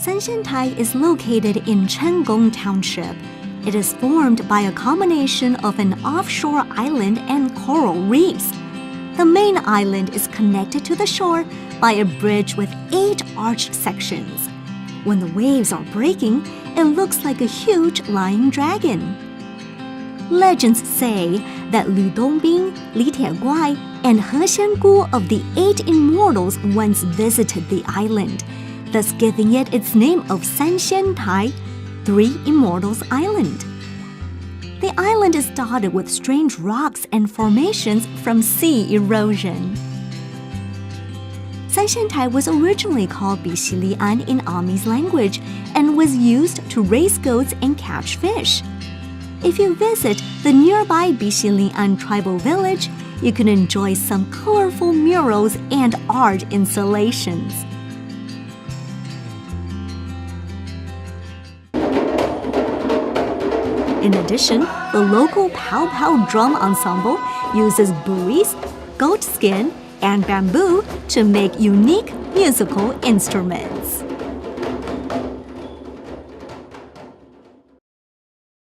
三仙台is located in Chengong Township. It is formed by a combination of an offshore island and coral reefs. The main island is connected to the shore by a bridge with 8 arched sections. When the waves are breaking, it looks like a huge lying dragon. Legends say that Lu Dongbing, Li Tieguai, and He Xiangu of the 8 immortals once visited the island, thus giving it its name of San Xian Tai, 3 Immortals Island. The island is dotted with strange rocks and formations from sea erosion. San Xian Tai was originally called Bixilian in Amis language and was used to raise goats and catch fish. If you visit the nearby Bixilian tribal village, you can enjoy some colorful murals and art installations. In addition, the local Pow Pow drum ensemble uses buoys, goat skin, and bamboo to make unique musical instruments.